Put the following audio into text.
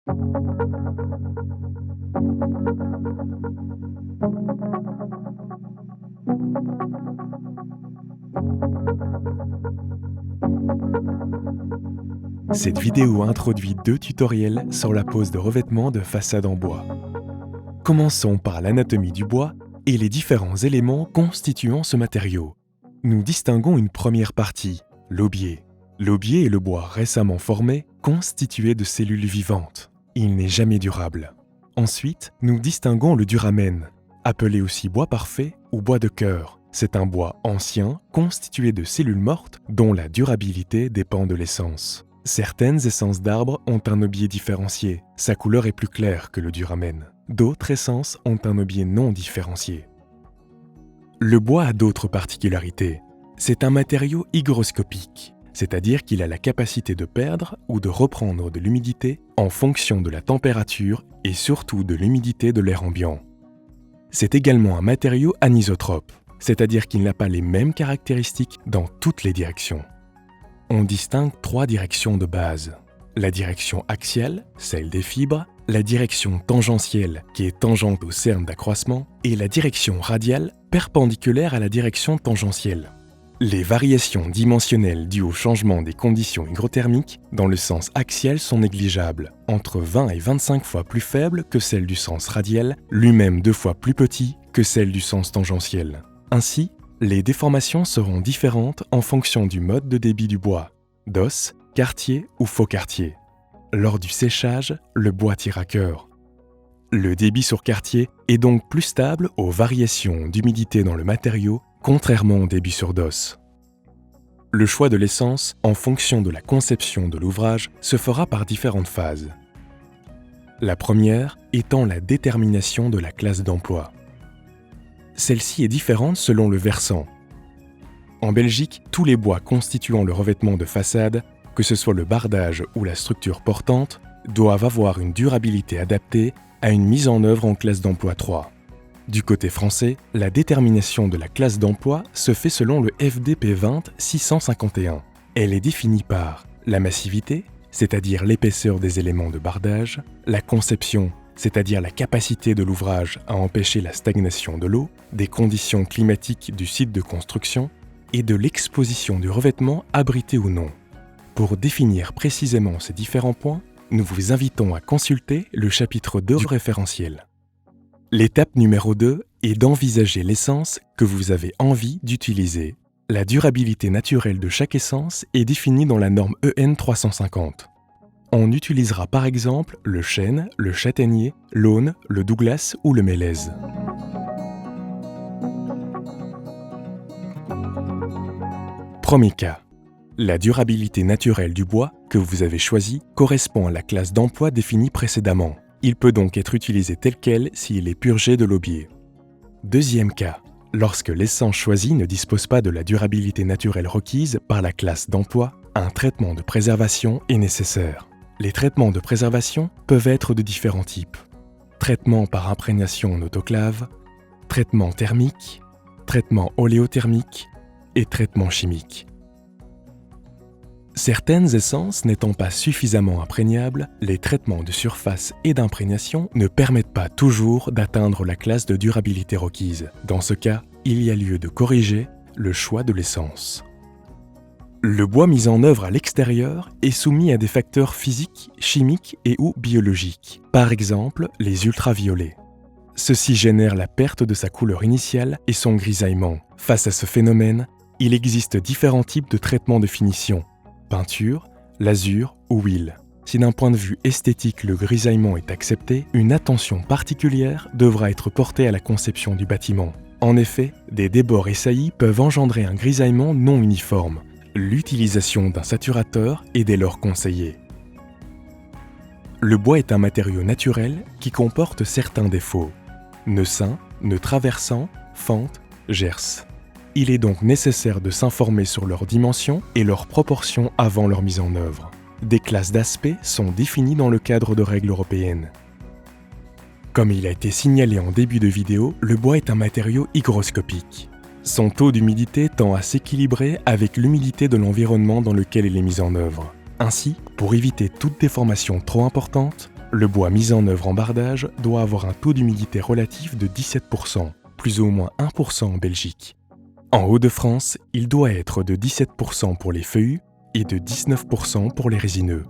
Cette vidéo introduit 2 tutoriels sur la pose de revêtement de façade en bois. Commençons par l'anatomie du bois et les différents éléments constituant ce matériau. Nous distinguons une première partie, l'aubier. L'aubier est le bois récemment formé, constitué de cellules vivantes. Il n'est jamais durable. Ensuite, nous distinguons le duramen, appelé aussi bois parfait ou bois de cœur. C'est un bois ancien, constitué de cellules mortes, dont la durabilité dépend de l'essence. Certaines essences d'arbres ont un aubier différencié. Sa couleur est plus claire que le duramen. D'autres essences ont un aubier non différencié. Le bois a d'autres particularités. C'est un matériau hygroscopique, c'est-à-dire qu'il a la capacité de perdre ou de reprendre de l'humidité en fonction de la température et surtout de l'humidité de l'air ambiant. C'est également un matériau anisotrope, c'est-à-dire qu'il n'a pas les mêmes caractéristiques dans toutes les directions. On distingue 3 directions de base. La direction axiale, celle des fibres, la direction tangentielle, qui est tangente au cerne d'accroissement, et la direction radiale, perpendiculaire à la direction tangentielle. Les variations dimensionnelles dues au changement des conditions hygrothermiques dans le sens axial sont négligeables, entre 20 et 25 fois plus faibles que celles du sens radial, lui-même 2 fois plus petit que celles du sens tangentiel. Ainsi, les déformations seront différentes en fonction du mode de débit du bois, d'os, quartier ou faux quartier. Lors du séchage, le bois tire à cœur. Le débit sur quartier est donc plus stable aux variations d'humidité dans le matériau, contrairement au débit sur d'os. Le choix de l'essence, en fonction de la conception de l'ouvrage, se fera par différentes phases. La première étant la détermination de la classe d'emploi. Celle-ci est différente selon le versant. En Belgique, tous les bois constituant le revêtement de façade, que ce soit le bardage ou la structure portante, doivent avoir une durabilité adaptée à une mise en œuvre en classe d'emploi 3. Du côté français, la détermination de la classe d'emploi se fait selon le FDP 20 651. Elle est définie par la massivité, c'est-à-dire l'épaisseur des éléments de bardage, la conception, c'est-à-dire la capacité de l'ouvrage à empêcher la stagnation de l'eau, des conditions climatiques du site de construction et de l'exposition du revêtement abrité ou non. Pour définir précisément ces différents points, nous vous invitons à consulter le chapitre 2 du référentiel. L'étape numéro 2 est d'envisager l'essence que vous avez envie d'utiliser. La durabilité naturelle de chaque essence est définie dans la norme EN 350. On utilisera par exemple le chêne, le châtaignier, l'aulne, le douglas ou le mélèze. Premier cas. La durabilité naturelle du bois que vous avez choisi correspond à la classe d'emploi définie précédemment. Il peut donc être utilisé tel quel s'il est purgé de l'aubier. Deuxième cas. Lorsque l'essence choisie ne dispose pas de la durabilité naturelle requise par la classe d'emploi, un traitement de préservation est nécessaire. Les traitements de préservation peuvent être de différents types. Traitement par imprégnation en autoclave, traitement thermique, traitement oléothermique et traitement chimique. Certaines essences n'étant pas suffisamment imprégnables, les traitements de surface et d'imprégnation ne permettent pas toujours d'atteindre la classe de durabilité requise. Dans ce cas, il y a lieu de corriger le choix de l'essence. Le bois mis en œuvre à l'extérieur est soumis à des facteurs physiques, chimiques et ou biologiques, par exemple les ultraviolets. Ceci génère la perte de sa couleur initiale et son grisaillement. Face à ce phénomène, il existe différents types de traitements de finition, peinture, lasure ou huile. Si d'un point de vue esthétique le grisaillement est accepté, une attention particulière devra être portée à la conception du bâtiment. En effet, des débords et saillies peuvent engendrer un grisaillement non uniforme. L'utilisation d'un saturateur est dès lors conseillée. Le bois est un matériau naturel qui comporte certains défauts. Nœuds sains, nœuds traversants, fentes, gerces. Il est donc nécessaire de s'informer sur leurs dimensions et leurs proportions avant leur mise en œuvre. Des classes d'aspect sont définies dans le cadre de règles européennes. Comme il a été signalé en début de vidéo, le bois est un matériau hygroscopique. Son taux d'humidité tend à s'équilibrer avec l'humidité de l'environnement dans lequel il est mis en œuvre. Ainsi, pour éviter toute déformation trop importante, Le bois mis en œuvre en bardage doit avoir un taux d'humidité relatif de 17%, plus ou moins 1% en Belgique. En Hauts-de-France, il doit être de 17% pour les feuillus et de 19% pour les résineux.